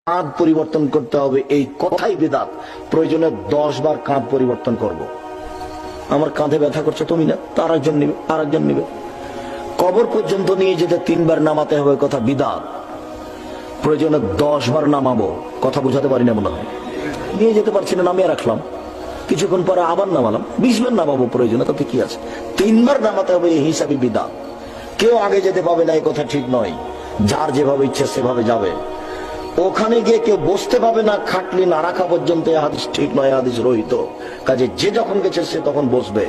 কাঁধ পরিবর্তন করতে হবে, এই কথাই বিদআত। প্রয়োজনে 10 বার কাঁধ পরিবর্তন করব। আমার কাঁধে ব্যথা করছে, তুমি না, তার একজন নিবে, আর একজন নিবে। কবর পর্যন্ত নিয়ে যেতে 3 বার নামাতে হবে, কথা বিদআত। প্রয়োজনে 10 বার নামাবো, কথা বুঝাতে পারি না মনে হয়। নিয়ে যেতে পারছি না, নামিয়ে রাখলাম, কিছুক্ষণ পরে আবার নামালাম, 20 বার নামাবো প্রয়োজনে, তাতে কি আছে। 3 বার নামাতে হবে, এই হিসাবে বিদআত। কেউ আগে যেতে পাবে না, এই কথা ঠিক নয়। যার যেভাবে ইচ্ছে সেভাবে যাবে। ওখানে গিয়ে কেউ বসতে পাবে না, খাটলি না রাখা পর্যন্ত, হাদিস ঠিক নয়, হাদিস রহিত। কাজে যে যখন গেছে সে তখন বসবে।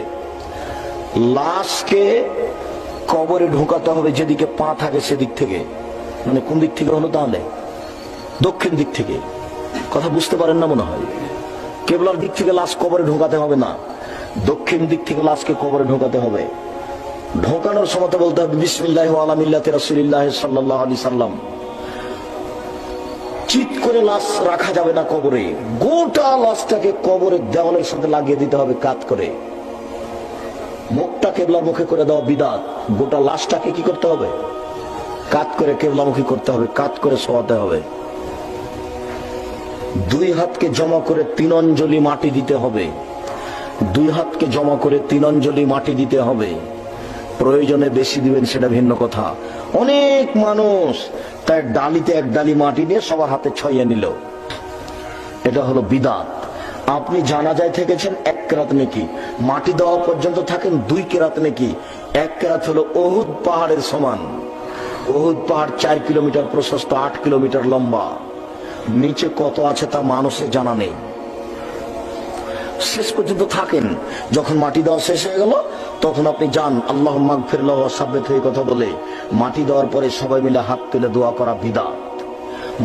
লাশকে কবরে ঢোকাতে হবে যেদিকে পা থাকে সেদিক থেকে। মানে কোন দিক থেকে হলো তাহলে? দক্ষিণ দিক থেকে। কথা বুঝতে পারেন না মনে হয়। কেবলার দিক থেকে লাশ কবরে ঢোকাতে হবে না, দক্ষিণ দিক থেকে লাশকে কবরে ঢোকাতে হবে। ঢোকানোর সময় বলতে হবে বিসমিল্লাহি ওয়া আলা মিল্লাতি রাসূলিল্লাহ সাল্লাল্লাহু আলাইহি সাল্লাম। চিৎ করে লাশ রাখা যাবে না কবরে, গোটা লাশটাকে কবরের দেওয়ালের সাথে লাগিয়ে দিতে হবে কাত করে। মুখটা কেবলার মুখে করে দেওয়া বিদআত। গোটা লাশটাকে কি করতে হবে? কাত করে কেবলামুখী করতে হবে, কাত করে শোয়াতে হবে। 2 হাতকে জমা করে 3 অঞ্জলি মাটি দিতে হবে। 2 হাতকে জমা করে 3 অঞ্জলি মাটি দিতে হবে। প্রয়োজনে বেশি দিবেন সেটা ভিন্ন কথা। অনেক মানুষ তার ডালিতে 1 ডালি মাটি নিয়ে সবার হাতে ছড়িয়ে নিল, এটা হলো বিদআত। আপনি জানাজায় থেকেছেন 1 কেরাত নেকি, মাটি দেওয়া পর্যন্ত থাকেন 2 কেরাত নেকি। 1 কেরাত হলো উহুদ পাহাড়ের সমান। উহুদ পাহাড় 4 কিলোমিটার প্রশস্ত, 8 কিলোমিটার লম্বা। নিচে কত আছে তা মানুষের জানা নেই। শেষ পর্যন্ত থাকেন, যখন মাটি দেওয়া শেষ হয়ে গেল তখন আপনি যান, আল্লাহুম্মা গফির লাহু সাব্বিত হয়ে কথা বলে মাটি দেওয়ার পরে সবাই মিলে হাত তুলে দোয়া করা বিদআত।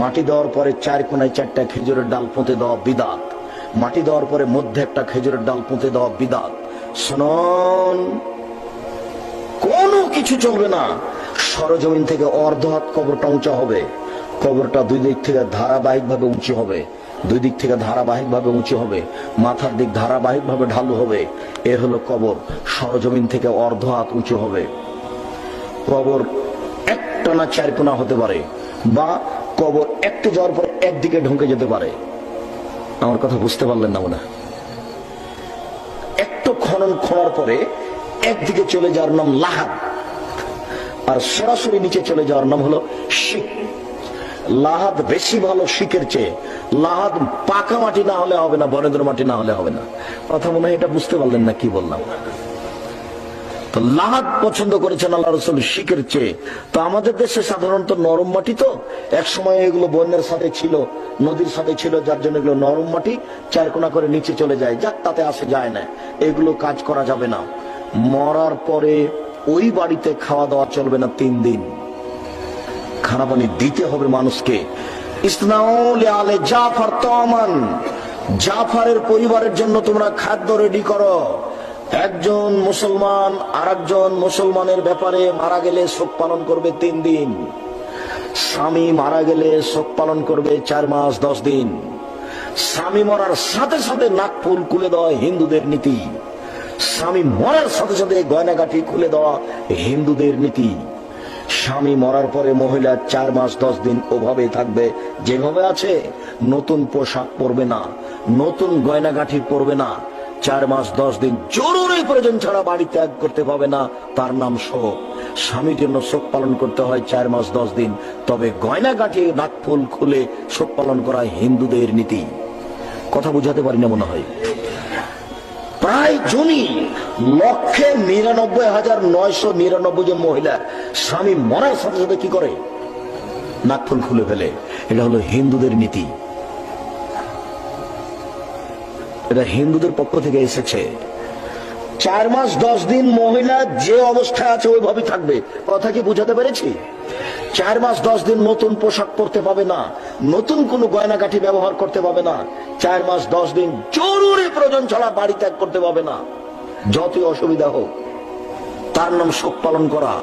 মাটি দেওয়ার পরে 4 কোণায় 4টা খেজুরের ডাল পুঁতে দেওয়া বিদআত। মাটি দেওয়ার পরে মধ্যে একটা খেজুরের ডাল পুঁতে দেওয়া বিদআত। শুনুন, কোনো কিছু চলবে না। সরজমিন থেকে অর্ধ হাত কবরটা উঁচা হবে। কবরটা 2 দিক থেকে ধারাবাহিক ভাবে উঁচু হবে, 2 দিক থেকে ধারাবাহিক ভাবে উঁচু হবে, মাথার দিক ধারাবাহিক ভাবে ঢালু হবে। এ হলো কবর। সরজমিন থেকে অর্ধ হাত উঁচু হবে। কবর একটা না 4 কোণা হতে পারে, বা কবর একটু যাওয়ার পর একদিকে ঢুকে যেতে পারে। আমার কথা বুঝতে পারলেন না মনে? একটু খনন খোঁড়ার পরে একদিকে চলে যাওয়ার নাম লাহাদ, আর সরাসরি নিচে চলে যাওয়ার নাম হলো শিক। লাহাদ বেশি ভালো শিকের চেয়ে। লাহাদ পাকা মাটি না হলে হবে না, বনেন্দ্র মাটি না হলে হবে না। কথা মনে হয় এটা বুঝতে পারলেন না কি বললাম? তো লাহাদ পছন্দ করেছেন আল্লাহ রাসূল শিকের চেয়ে। তো আমাদের দেশে সাধারণত নরম মাটি, তো এক সময় এগুলো বন্যার সাথে ছিল, নদীর সাথে ছিল, যার জন্য এগুলো নরম মাটি 4 কোণা করে নিচে চলে যায়। যাক, তাতে আসে যায় না, এগুলো কাজ করা যাবে না। মরার পরে ওই বাড়িতে খাওয়া দাওয়া চলবে না 3 দিন। খানা পানি দিতে হবে মানুষকে। ইসনাউল আলে জাফর তামান, জাফরের পরিবারের জন্য তোমরা খাদ্য রেডি করো। একজন মুসলমান আরেকজন মুসলমানের ব্যাপারে মারা গেলে শোক পালন করবে 3 দিন। স্বামী মারা গেলে শোক পালন করবে 4 মাস 10 দিন। স্বামী মরার সাথে সাথে নাক ফুল খুলে দেওয়া হিন্দুদের নীতি। স্বামী মরার সাথে সাথে গয়নাগাটি খুলে দেওয়া হিন্দুদের নীতি। স্বামী মরার পরে মহিলা 4 মাস 10 দিন ওভাবে থাকবে যেভাবে আছে। নতুন পোশাক পরবে না, নতুন গয়নাগাঠি পরবে না। 4 মাস 10 দিন জরুরি প্রয়োজন ছাড়া বাড়ি ত্যাগ করতে পাবে না, তার নাম শোক। স্বামীর জন্য শোক পালন করতে হয় 4 মাস 10 দিন। তবে গয়নাগাঠি নাকফুল খুলে শোক পালন করা হিন্দুদের নীতি। কথা বুঝাতে পারি না মনে হয়? প্রায় জনই 1,99,999 জন মহিলা স্বামী মরার সাথে সাথে কি করে? নাকফুল খুলে ফেলে। এটা হলো হিন্দুদের নীতি, এটা হিন্দুদের পক্ষ থেকে এসেছে। 4 মাস 10 দিন মহিলা যে অবস্থায় আছে ওইভাবে থাকবে। কথা কি বুঝাতে পেরেছি? 4 মাস 10 দিন নতুন পোশাক পরতে পাবে না, নতুন কোনো গয়নাগাঠি ব্যবহার করতে পাবে না। 4 মাস 10 দিন জরুরি প্রয়োজন ছাড়া বাড়ি ত্যাগ করতে পাবে না। যতই অসুবিধা হোক, তার নাম শোক পালন করা।